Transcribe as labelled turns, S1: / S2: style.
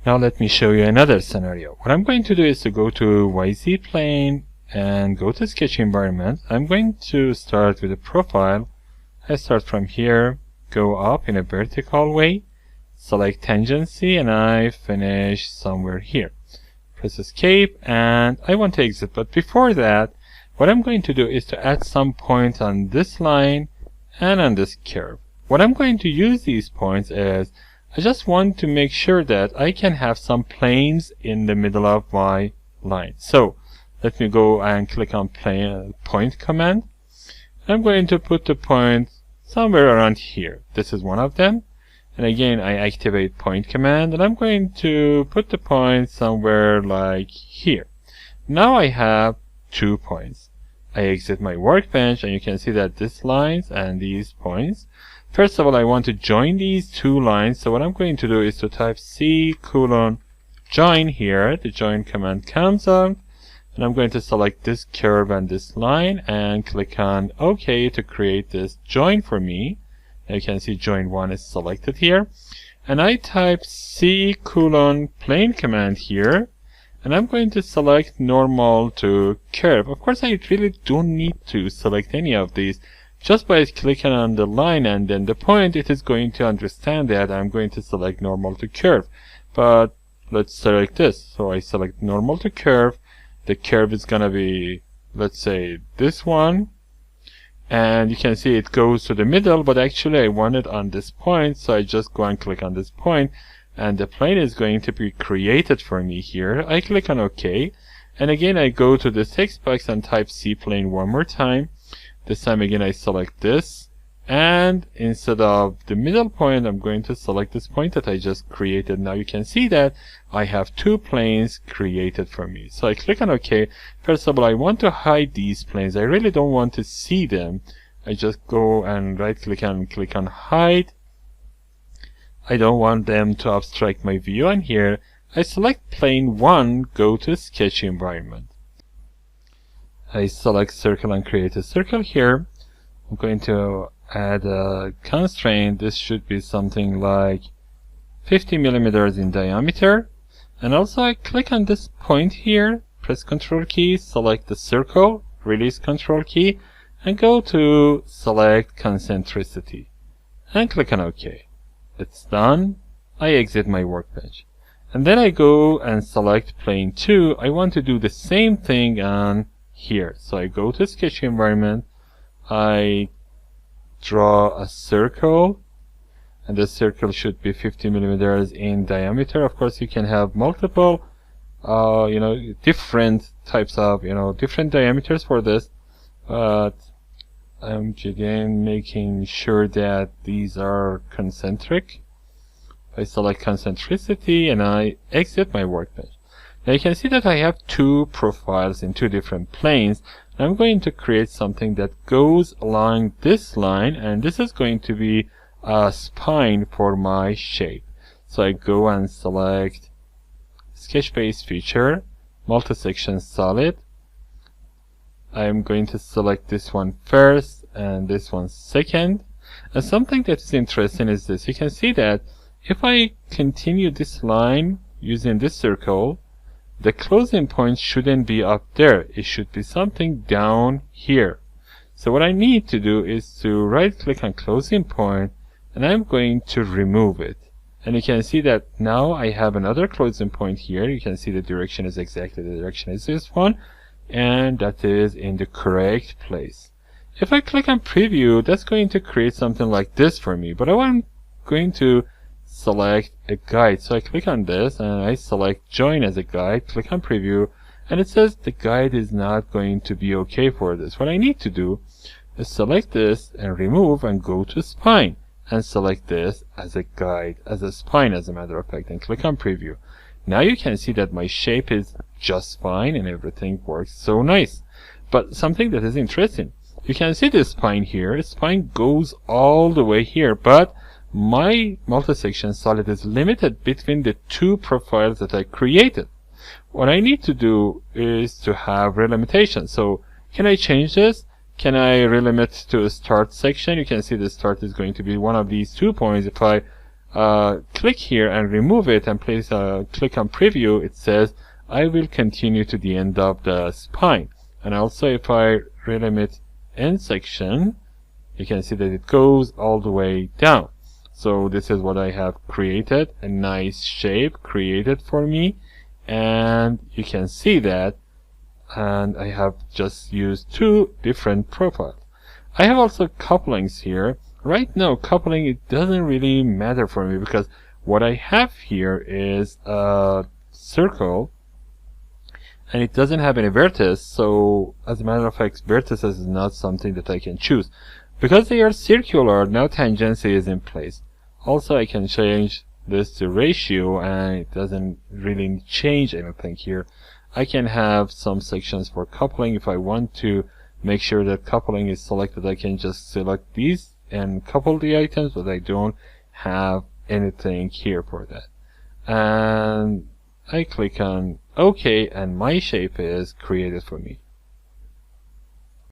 S1: Now let me show you another scenario. What I'm going to do is to go to YZ plane and go to sketch environment. I'm going to start with a profile. I start from here, go up in a vertical way, select tangency, and I finish somewhere here. Press escape, and I want to exit. But before that, what I'm going to do is to add some points on this line and on this curve. What I'm going to use these points is I just want to make sure that I can have some planes in the middle of my line. So let me go and click on point command. I'm going to put the point somewhere around here. This is one of them. And again, I activate point command, and I'm going to put the point somewhere like here. Now I have 2 points. I exit my workbench, and you can see that this lines and these points. First of all, I want to join these 2 lines. So what I'm going to do is to type C:join here. The join command comes up, and I'm going to select this curve and this line and click on OK to create this join for me. Now you can see join 1 is selected here. And I type C:plane command here, and I'm going to select normal to curve. Of course, I really don't need to select any of these. Just by clicking on the line and then the point, it is going to understand that I'm going to select normal to curve. But let's select this. So I select normal to curve. The curve is gonna be, let's say, this one. And you can see it goes to the middle, but actually I want it on this point. So I just go and click on this point, and the plane is going to be created for me here. I click on OK. And again, I go to the text box and type C-plane one more time. This time again I select this, and instead of the middle point, I'm going to select this point that I just created. Now you can see that I have 2 planes created for me. So I click on OK. First of all, I want to hide these planes. I really don't want to see them. I just go and right click and click on hide. I don't want them to obstruct my view, and here I select plane 1, go to sketch environment. I select circle and create a circle here. I'm going to add a constraint. This should be something like 50 millimeters in diameter. And also I click on this point here, press Ctrl key, select the circle, release Ctrl key, and go to select concentricity. And click on OK. It's done. I exit my workbench. And then I go and select plane 2. I want to do the same thing on here. So I go to sketch environment, I draw a circle, and the circle should be 50 millimeters in diameter. Of course, you can have multiple different types of different diameters for this, but I'm again making sure that these are concentric. I select concentricity and I exit my workbench. Now you can see that I have 2 profiles in 2 different planes. I'm going to create something that goes along this line, and this is going to be a spine for my shape. So I go and select sketch base feature, multi-section solid. I'm going to select this one first and this one second. And something that is interesting is this. You can see that if I continue this line using this circle, the closing point shouldn't be up there. It should be something down here. So what I need to do is to right click on closing point, and I'm going to remove it. And you can see that now I have another closing point here. You can see the direction is exactly the direction is this one, and that is in the correct place. If I click on preview, that's going to create something like this for me, but I'm going to select a guide. So I click on this and I select join as a guide, click on preview, and it says the guide is not going to be okay for this. What I need to do is select this and remove and go to spine and select this as a guide, as a spine as a matter of fact, and click on preview. Now you can see that my shape is just fine and everything works so nice. But something that is interesting, you can see this spine here. The spine goes all the way here, but my multi-section solid is limited between the 2 profiles that I created. What I need to do is to have relimitation. So can I change this? Can I relimit to a start section? You can see the start is going to be one of these 2 points. If I click here and remove it and place a click on preview, it says I will continue to the end of the spine. And also if I relimit end section, you can see that it goes all the way down. So this is what I have created, a nice shape created for me, and you can see that, and I have just used 2 different profiles. I have also couplings here. Right now coupling, it doesn't really matter for me because what I have here is a circle and it doesn't have any vertex, so as a matter of fact vertices is not something that I can choose. Because they are circular, now tangency is in place. Also I can change this to ratio and it doesn't really change anything here. I can have some sections for coupling. If I want to make sure that coupling is selected, I can just select these and couple the items, but I don't have anything here for that. And I click on OK and my shape is created for me.